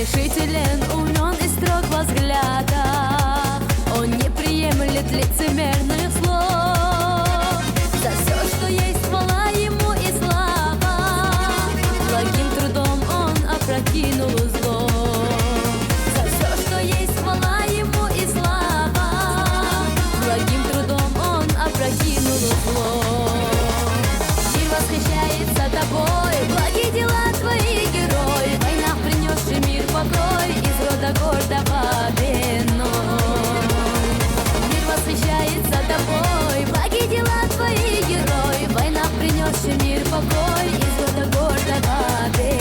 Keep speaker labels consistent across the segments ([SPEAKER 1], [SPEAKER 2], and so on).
[SPEAKER 1] Решителен, умен и строг во взглядах. Он не приемлет лицемерных слов. За все, что есть, хвала ему и слава. Благим трудом он опрокинул зло. За все, что есть, хвала ему и слава. Благим трудом он опрокинул зло. Мир восхищается тобой, благие дела твои, герой. В войнах принесший мир покой из рода гордого Беной. Мир восхищается тобой, благие дела твои, герой. В войнах принесший мир покой из рода гордого Беной.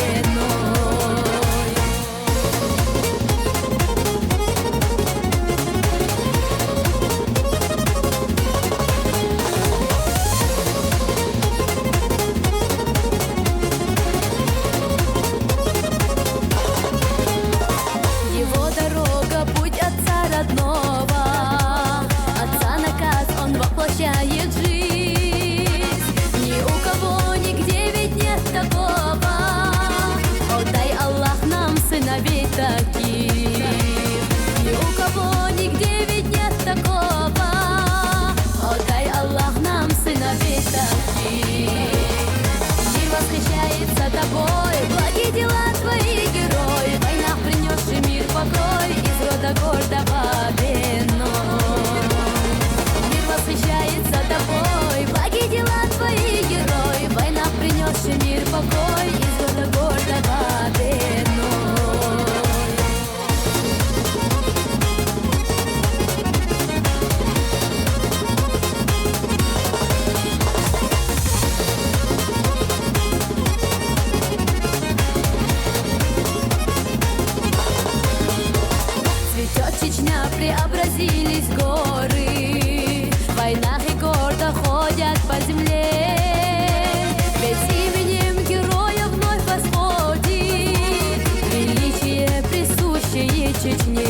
[SPEAKER 1] Отца наказ, он воплощает жизнь. Ни у кого нигде ведь нет такого. Отдай, Аллах, нам сыновей таких. Ни у кого нигде ведь нет такого. Отдай, Аллах, нам сыновей таких. Мир восхищается тобой, благие дела твои, герой. В войнах принесший мир покой из рода гордого Беной. Мир восхищается тобой, благие дела твои, герой. В войнах принесший мир покой из рода гордого Беной. Цветет Чечня, преобразились горы. В войнах и гордо ходят по земле. Ведь именем героя вновь восходит величие, присущее Чечне.